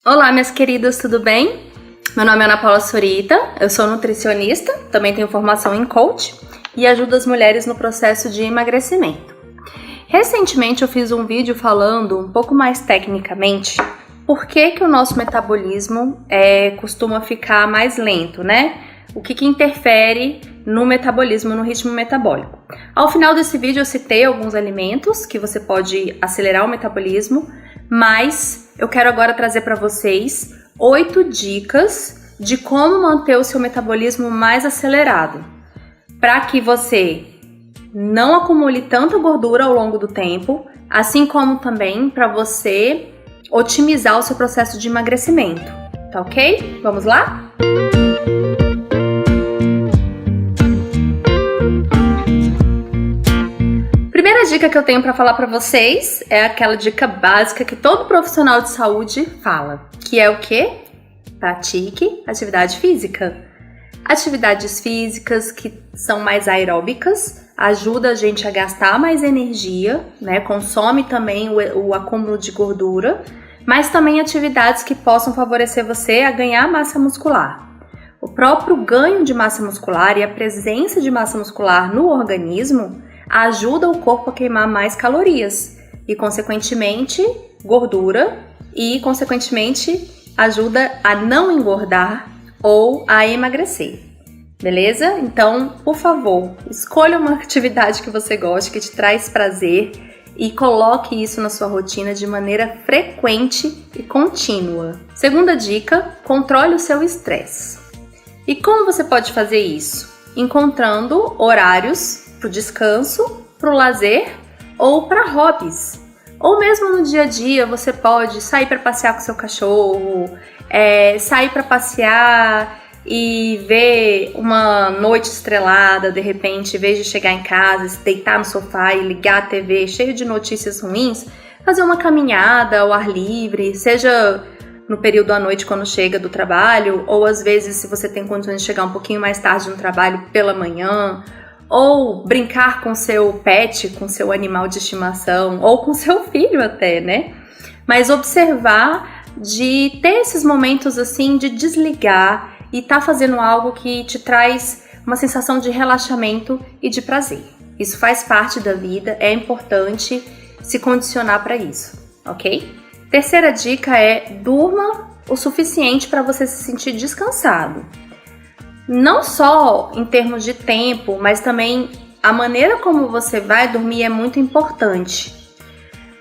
Olá, minhas queridas, tudo bem? Meu nome é Ana Paula Sorita, eu sou nutricionista, também tenho formação em coach e ajudo as mulheres no processo de emagrecimento. Recentemente eu fiz um vídeo falando um pouco mais tecnicamente por que o nosso metabolismo costuma ficar mais lento, né? O que interfere no metabolismo, no ritmo metabólico. Ao final desse vídeo eu citei alguns alimentos que você pode acelerar o metabolismo, mas eu quero agora trazer para vocês 8 dicas de como manter o seu metabolismo mais acelerado, para que você não acumule tanta gordura ao longo do tempo, assim como também para você otimizar o seu processo de emagrecimento, tá ok? Vamos lá? Primeira dica que eu tenho para falar para vocês é aquela dica básica que todo profissional de saúde fala, que é o quê? Pratique atividade física. Atividades físicas que são mais aeróbicas ajuda a gente a gastar mais energia, né? Consome também o acúmulo de gordura, mas também atividades que possam favorecer você a ganhar massa muscular. O próprio ganho de massa muscular e a presença de massa muscular no organismo ajuda o corpo a queimar mais calorias e, consequentemente, gordura e, consequentemente, ajuda a não engordar ou a emagrecer, beleza? Então, por favor, escolha uma atividade que você goste, que te traz prazer e coloque isso na sua rotina de maneira frequente e contínua. Segunda dica, controle o seu estresse. E como você pode fazer isso? Encontrando horários para o descanso, para o lazer ou para hobbies. Ou mesmo no dia a dia você pode sair para passear com seu cachorro, sair para passear e ver uma noite estrelada, de repente, em vez de chegar em casa, se deitar no sofá e ligar a TV cheio de notícias ruins, fazer uma caminhada ao ar livre, seja no período da noite quando chega do trabalho, ou às vezes se você tem condições de chegar um pouquinho mais tarde no trabalho pela manhã, ou brincar com seu pet, com seu animal de estimação, ou com seu filho até, né? Mas observar de ter esses momentos assim de desligar e tá fazendo algo que te traz uma sensação de relaxamento e de prazer. Isso faz parte da vida, é importante se condicionar para isso, ok? Terceira dica é durma o suficiente para você se sentir descansado. Não só em termos de tempo, mas também a maneira como você vai dormir é muito importante.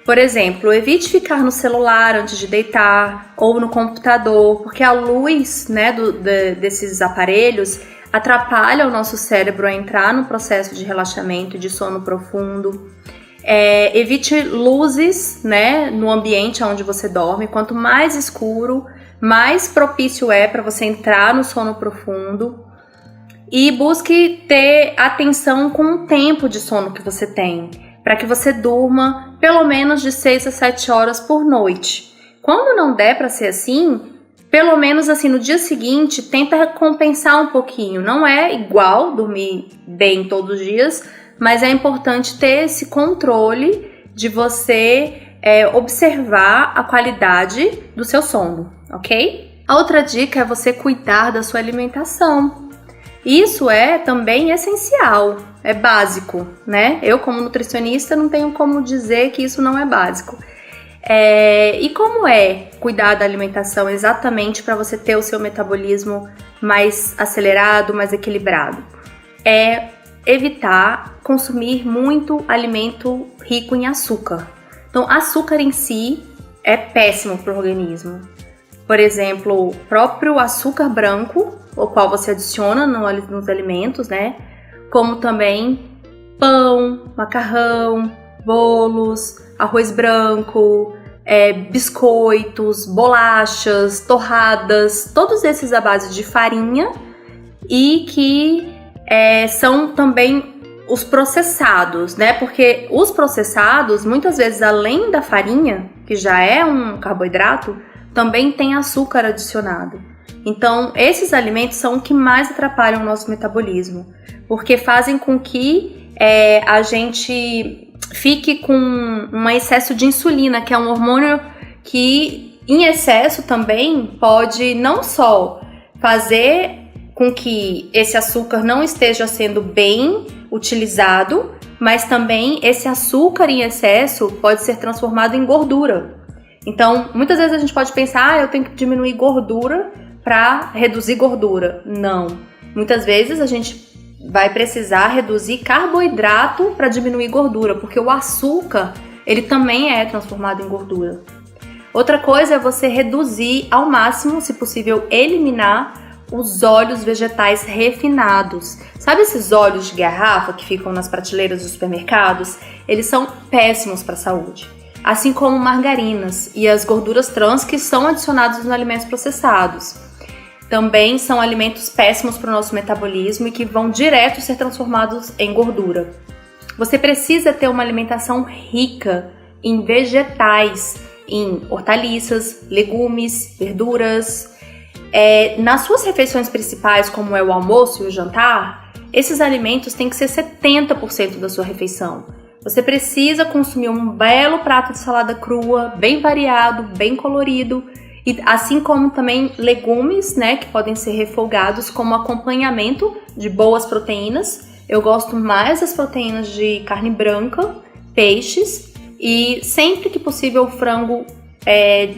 Por exemplo, evite ficar no celular antes de deitar ou no computador, porque a luz, né, desses aparelhos atrapalha o nosso cérebro a entrar no processo de relaxamento e de sono profundo. Evite luzes, né, no ambiente onde você dorme. Quanto mais escuro, mais propício é para você entrar no sono profundo. E busque ter atenção com o tempo de sono que você tem, para que você durma pelo menos de 6 a 7 horas por noite. Quando não der para ser assim, pelo menos assim no dia seguinte, tenta compensar um pouquinho. Não é igual dormir bem todos os dias, mas é importante ter esse controle de você observar a qualidade do seu sono, ok? A outra dica é você cuidar da sua alimentação. Isso é também essencial, é básico, né? Eu, como nutricionista, não tenho como dizer que isso não é básico. E como é cuidar da alimentação exatamente para você ter o seu metabolismo mais acelerado, mais equilibrado? É evitar consumir muito alimento rico em açúcar. Então, açúcar em si é péssimo para o organismo. Por exemplo, o próprio açúcar branco, o qual você adiciona nos alimentos, né? Como também pão, macarrão, bolos, arroz branco, biscoitos, bolachas, torradas, todos esses à base de farinha e que são também os processados, né? Porque os processados, muitas vezes, além da farinha, que já é um carboidrato, também tem açúcar adicionado. Então, esses alimentos são o que mais atrapalham o nosso metabolismo, porque fazem com que a gente fique com um excesso de insulina, que é um hormônio que em excesso também pode não só fazer com que esse açúcar não esteja sendo bem utilizado, mas também esse açúcar em excesso pode ser transformado em gordura. Então, muitas vezes a gente pode pensar, eu tenho que diminuir gordura para reduzir gordura. Não. Muitas vezes a gente vai precisar reduzir carboidrato para diminuir gordura, porque o açúcar, ele também é transformado em gordura. Outra coisa é você reduzir ao máximo, se possível, eliminar os óleos vegetais refinados. Sabe esses óleos de garrafa que ficam nas prateleiras dos supermercados? Eles são péssimos para a saúde. Assim como margarinas e as gorduras trans que são adicionadas nos alimentos processados. Também são alimentos péssimos para o nosso metabolismo e que vão direto ser transformados em gordura. Você precisa ter uma alimentação rica em vegetais, em hortaliças, legumes, verduras. Nas suas refeições principais, como é o almoço e o jantar, esses alimentos têm que ser 70% da sua refeição. Você precisa consumir um belo prato de salada crua, bem variado, bem colorido, e assim como também legumes, né, que podem ser refogados como acompanhamento de boas proteínas. Eu gosto mais das proteínas de carne branca, peixes e sempre que possível frango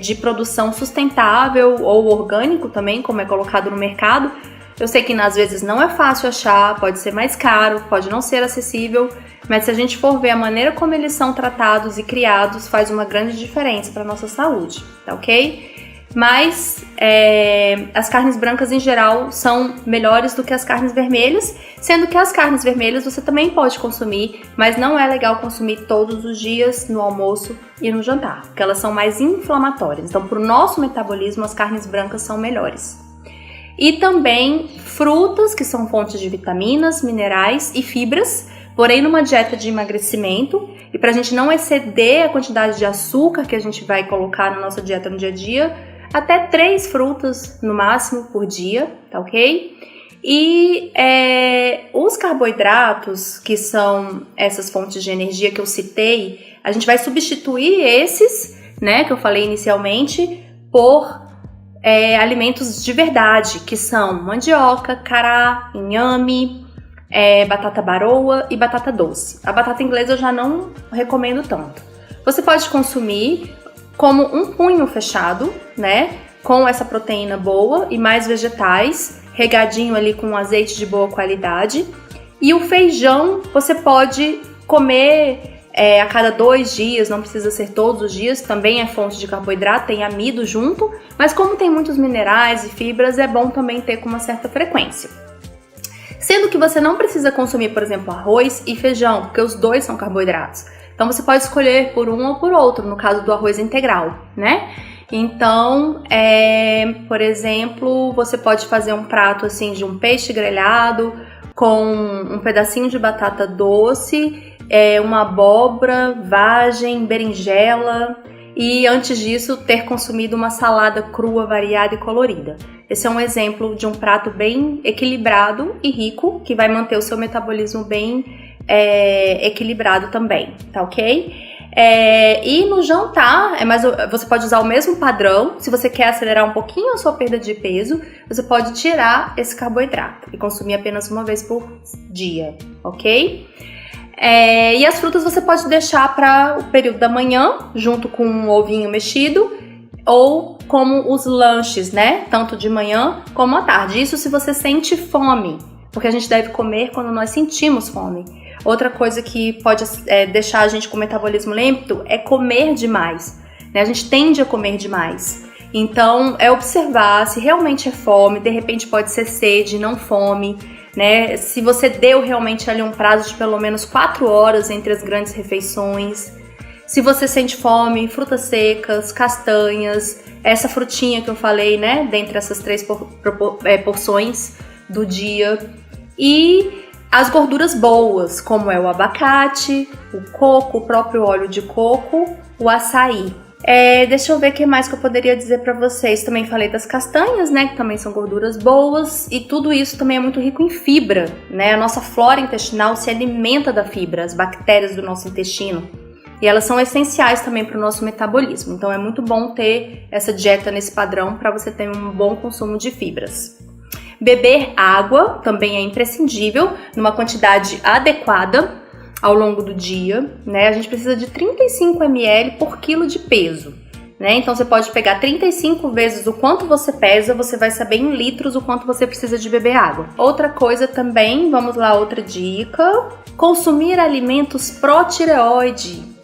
de produção sustentável ou orgânico também, como é colocado no mercado. Eu sei que às vezes não é fácil achar, pode ser mais caro, pode não ser acessível, mas se a gente for ver a maneira como eles são tratados e criados, faz uma grande diferença para a nossa saúde, tá ok? Mas as carnes brancas em geral são melhores do que as carnes vermelhas, sendo que as carnes vermelhas você também pode consumir, mas não é legal consumir todos os dias no almoço e no jantar, porque elas são mais inflamatórias. Então, para o nosso metabolismo, as carnes brancas são melhores. E também frutas, que são fontes de vitaminas, minerais e fibras, porém numa dieta de emagrecimento. E para a gente não exceder a quantidade de açúcar que a gente vai colocar na nossa dieta no dia a dia, até 3 frutas no máximo por dia, tá ok? E os carboidratos, que são essas fontes de energia que eu citei, a gente vai substituir esses, né, que eu falei inicialmente, por alimentos de verdade, que são mandioca, cará, inhame, batata baroa e batata doce. A batata inglesa eu já não recomendo tanto. Você pode consumir como um punho fechado, né, com essa proteína boa e mais vegetais, regadinho ali com azeite de boa qualidade. E o feijão você pode comer a cada 2 dias, não precisa ser todos os dias, também é fonte de carboidrato, tem amido junto, mas como tem muitos minerais e fibras, é bom também ter com uma certa frequência. Sendo que você não precisa consumir, por exemplo, arroz e feijão, porque os dois são carboidratos. Então você pode escolher por um ou por outro, no caso do arroz integral, né? Então, por exemplo, você pode fazer um prato assim de um peixe grelhado com um pedacinho de batata doce, uma abóbora, vagem, berinjela e antes disso ter consumido uma salada crua, variada e colorida. Esse é um exemplo de um prato bem equilibrado e rico que vai manter o seu metabolismo bem equilibrado também, tá ok? E no jantar, você pode usar o mesmo padrão. Se você quer acelerar um pouquinho a sua perda de peso, você pode tirar esse carboidrato e consumir apenas uma vez por dia, ok? E as frutas você pode deixar para o período da manhã, junto com um ovinho mexido, ou como os lanches, né? Tanto de manhã como à tarde. Isso se você sente fome, porque a gente deve comer quando nós sentimos fome. Outra coisa que pode deixar a gente com metabolismo lento é comer demais, né? A gente tende a comer demais. Então, observar se realmente é fome, de repente pode ser sede, não fome, né? Se você deu realmente ali um prazo de pelo menos 4 horas entre as grandes refeições. Se você sente fome, frutas secas, castanhas, essa frutinha que eu falei, né? Dentre essas 3 porções do dia. E as gorduras boas, como é o abacate, o coco, o próprio óleo de coco, o açaí. Deixa eu ver o que mais que eu poderia dizer para vocês. Também falei das castanhas, né, que também são gorduras boas. E tudo isso também é muito rico em fibra, né? A nossa flora intestinal se alimenta da fibra, as bactérias do nosso intestino. e elas são essenciais também para o nosso metabolismo. Então é muito bom ter essa dieta nesse padrão para você ter um bom consumo de fibras. Beber água também é imprescindível, numa quantidade adequada ao longo do dia, né? A gente precisa de 35 ml por quilo de peso, né? Então você pode pegar 35 vezes o quanto você pesa, você vai saber em litros o quanto você precisa de beber água. Outra coisa também, vamos lá, outra dica: consumir alimentos pró-tireoide.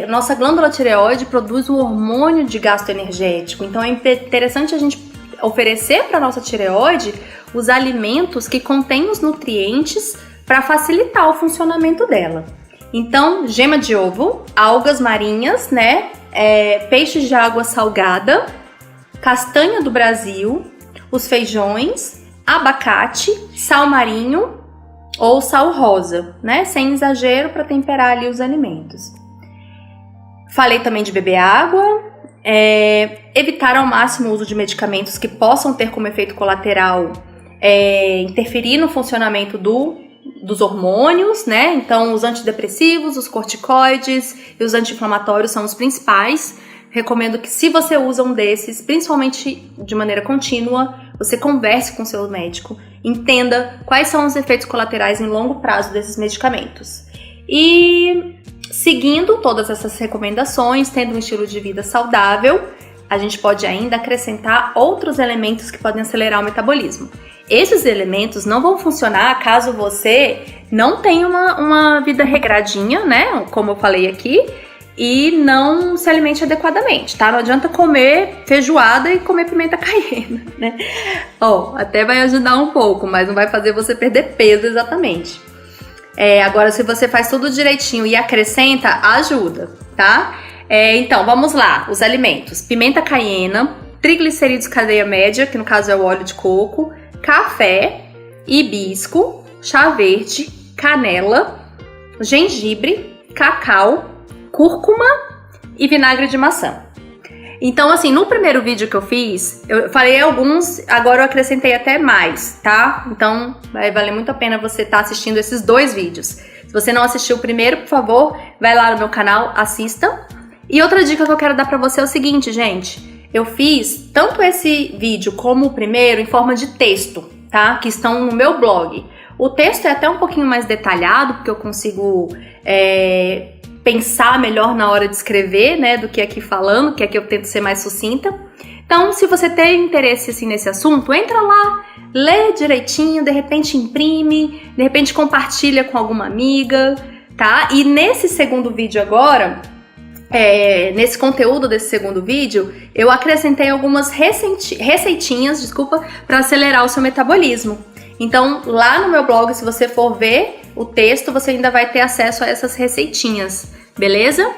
Nossa glândula tireoide produz o hormônio de gasto energético, então é interessante a gente oferecer para nossa tireoide os alimentos que contêm os nutrientes para facilitar o funcionamento dela. Então, gema de ovo, algas marinhas, né? Peixes de água salgada, castanha do Brasil, os feijões, abacate, sal marinho ou sal rosa, né? Sem exagero, para temperar ali os alimentos. Falei também de beber água. Evitar ao máximo o uso de medicamentos que possam ter como efeito colateral interferir no funcionamento dos hormônios, né? Então, os antidepressivos, os corticoides e os anti-inflamatórios são os principais. Recomendo que, se você usa um desses, principalmente de maneira contínua, você converse com o seu médico, entenda quais são os efeitos colaterais em longo prazo desses medicamentos. E seguindo todas essas recomendações, tendo um estilo de vida saudável, a gente pode ainda acrescentar outros elementos que podem acelerar o metabolismo. Esses elementos não vão funcionar caso você não tenha uma vida regradinha, né? Como eu falei aqui, e não se alimente adequadamente, tá? Não adianta comer feijoada e comer pimenta caiena, né? Até vai ajudar um pouco, mas não vai fazer você perder peso exatamente. Agora, se você faz tudo direitinho e acrescenta, ajuda, tá? Então, vamos lá. Os alimentos: pimenta caiena, triglicerídeos cadeia média, que no caso é o óleo de coco, café, hibisco, chá verde, canela, gengibre, cacau, cúrcuma e vinagre de maçã. Então, assim, no primeiro vídeo que eu fiz, eu falei alguns, agora eu acrescentei até mais, tá? Então, vai valer muito a pena você estar assistindo esses 2 vídeos. Se você não assistiu o primeiro, por favor, vai lá no meu canal, assista. E outra dica que eu quero dar pra você é o seguinte, gente. Eu fiz tanto esse vídeo como o primeiro em forma de texto, tá? Que estão no meu blog. O texto é até um pouquinho mais detalhado, porque eu consigo pensar melhor na hora de escrever, né, do que aqui falando, que aqui eu tento ser mais sucinta. Então, se você tem interesse assim, nesse assunto, entra lá, lê direitinho, de repente imprime, de repente compartilha com alguma amiga, tá? E nesse segundo vídeo agora, nesse conteúdo desse segundo vídeo, eu acrescentei algumas receitinhas, para acelerar o seu metabolismo. Então, lá no meu blog, se você for ver o texto, você ainda vai ter acesso a essas receitinhas, beleza?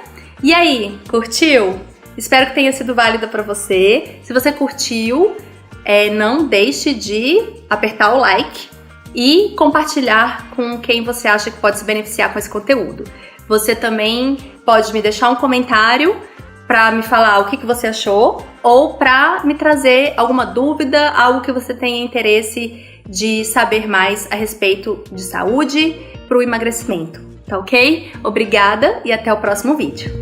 E aí, curtiu? Espero que tenha sido válida para você. Se você curtiu, não deixe de apertar o like e compartilhar com quem você acha que pode se beneficiar com esse conteúdo. Você também pode me deixar um comentário para me falar o que você achou ou para me trazer alguma dúvida, algo que você tenha interesse de saber mais a respeito de saúde para o emagrecimento, tá ok? Obrigada e até o próximo vídeo.